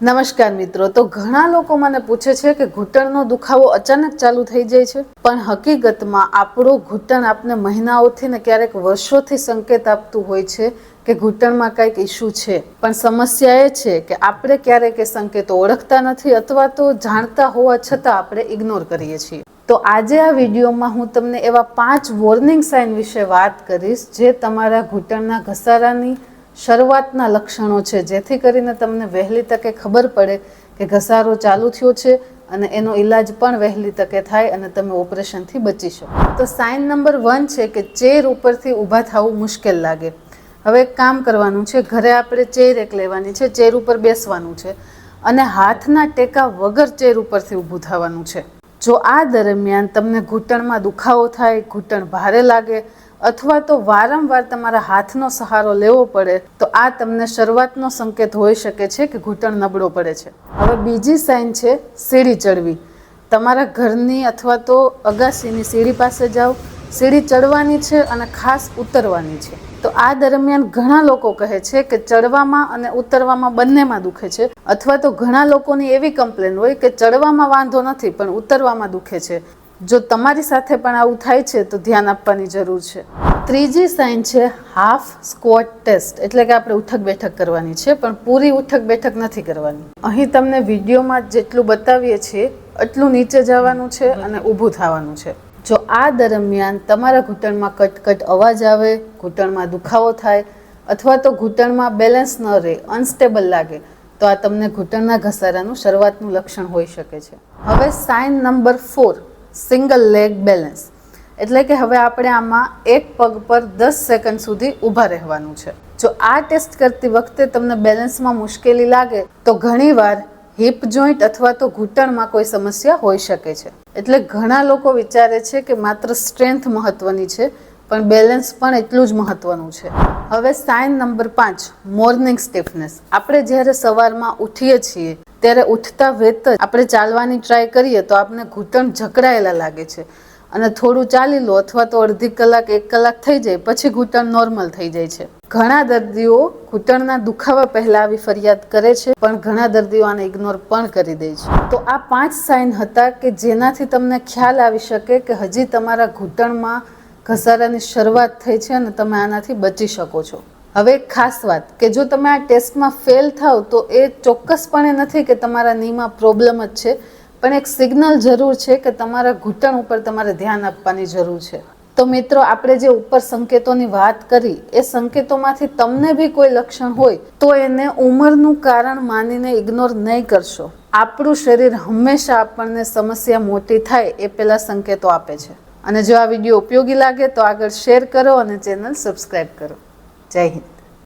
નમસ્કાર મિત્રો, તો ઘણા લોકો મને પૂછે છે કે ઘૂંટણનો દુખાવો અચાનક ચાલુ થઈ જાય છે, પણ હકીકતમાં આપણો ઘૂંટણ આપને મહિનાઓથી ને ક્યારેક વર્ષોથી સંકેત આપતું હોય છે કે ઘૂંટણમાં કંઈક ઇશ્યુ છે. પણ સમસ્યા એ છે કે આપણે ક્યારેક એ સંકેતો ઓળખતા નથી અથવા તો જાણતા હોવા છતાં આપણે ઇગ્નોર કરીએ છીએ. તો આજે આ વિડીયોમાં હું તમને એવા 5 વોર્નિંગ સાઇન વિશે વાત કરીશ જે તમારા ઘૂંટણના ઘસારાની શરૂઆતના લક્ષણો છે, જેથી કરીને તમને વહેલી તકે ખબર પડે કે ઘસારો ચાલુ થયો છે અને એનો ઈલાજ પણ વહેલી તકે થાય અને તમે ઓપરેશનથી બચી શકો. તો સાઇન નંબર 1 છે કે ચેર ઉપરથી ઊભા થવું મુશ્કેલ લાગે. હવે એક કામ કરવાનું છે, ઘરે આપણે ચેર એક લેવાની છે, ચેર ઉપર બેસવાનું છે અને હાથના ટેકા વગર ચેર ઉપરથી ઊભું થવાનું છે. જો આ દરમિયાન તમને ઘૂંટણમાં દુખાવો થાય, ઘૂંટણ ભારે લાગે અથવા તો વારંવાર તમારા હાથનો સહારો લેવો પડે તો આ તમને શરૂઆતનો સંકેત હોઈ શકે છે કે ઘૂંટણ નબળો પડે છે. હવે બીજી સાઇન છે સીડી ચડવી. તમારા ઘરની અથવા તો અગાસીની સીડી પાસે જાઓ, સીડી ચડવાની છે અને ખાસ ઉતરવાની છે. તો આ દરમિયાન ઘણા લોકો કહે છે કે ચડવામાં અને ઉતરવામાં બંનેમાં દુખે છે, અથવા તો ઘણા લોકોની એવી કમ્પ્લેન હોય કે ચડવામાં વાંધો નથી પણ ઉતરવામાં દુખે છે. જો તમારી સાથે પણ આવું થાય છે તો ધ્યાન આપવાની જરૂર છે. ત્રીજી સાઇન છે હાફ સ્ક્વોટ ટેસ્ટ, એટલે કે આપણે ઉઠક બેઠક કરવાની છે પણ પૂરી ઉઠક બેઠક નથી કરવાની. અહીં તમને વિડીયોમાં જેટલું બતાવીએ છીએ એટલું નીચે જવાનું છે અને ઊભું થવાનું છે. જો આ દરમિયાન તમારા ઘૂંટણમાં કટકટ અવાજ આવે, ઘૂંટણમાં દુખાવો થાય અથવા તો ઘૂંટણમાં બેલેન્સ ન રહે, અનસ્ટેબલ લાગે, તો આ તમને ઘૂંટણના ઘસારાનું શરૂઆતનું લક્ષણ હોઈ શકે છે. હવે sign number 4, single leg balance, એટલે કે હવે આપણે આમાં એક પગ પર 10 સેકન્ડ સુધી ઊભા રહેવાનું છે. જો આ ટેસ્ટ કરતી વખતે તમને બેલેન્સમાં મુશ્કેલી લાગે તો ઘણીવાર હિપ જોઈન્ટ અથવા તો ઘૂંટણમાં કોઈ સમસ્યા હોઈ શકે છે. એટલે ઘણા લોકો વિચારે છે કે માત્ર સ્ટ્રેન્થ મહત્વની છે, પણ બેલેન્સ પણ એટલું જ મહત્વનું છે. હવે સાઇન નંબર 5, મોર્નિંગ સ્ટીફનેસ. આપણે જ્યારે સવારમાં ઉઠીએ છીએ ત્યારે ઉઠતા વેત જ આપણે ચાલવાની ટ્રાય કરીએ તો આપણે ઘૂંટણ જકડાયેલા લાગે છે અને થોડું ચાલી લો અથવા તો અડધી કલાક 1 કલાક થઈ જાય પછી ઘૂંટણ નોર્મલ થઈ જાય છે. ઘણા દર્દીઓ ઘૂંટણના દુખાવા પહેલા આવી ફરિયાદ કરે છે, પણ ઘણા દર્દીઓ આને ઇગ્નોર પણ કરી દે છે. તો આ 5 સાઇન હતા કે જેનાથી તમને ખ્યાલ આવી શકે કે હજી તમારા ઘૂંટણમાં ઘસારાની શરૂઆત થઈ છે અને તમે આનાથી બચી શકો છો. હવે એક ખાસ વાત કે જો તમે આ ટેસ્ટમાં ફેલ થાવ તો એ ચોક્કસપણે નથી કે તમારા નીમાં પ્રોબ્લેમ જ છે, પણ એક સિગ્નલ જરૂર છે કે તમારા ઘૂંટણ ઉપર તમારે ધ્યાન આપવાની જરૂર છે. તો મિત્રો, આપણે જે ઉપર સંકેતોની વાત કરી એ સંકેતોમાંથી તમને બી કોઈ લક્ષણ હોય તો એને ઉંમરનું કારણ માનીને ઇગ્નોર નહીં કરશો. આપણું શરીર હંમેશા આપણને સમસ્યા મોટી થાય એ પહેલા સંકેતો આપે છે. અને જો આ વિડીયો ઉપયોગી લાગે તો આગળ શેર કરો અને ચેનલ સબસ્ક્રાઈબ કરો. જય હિન્દ.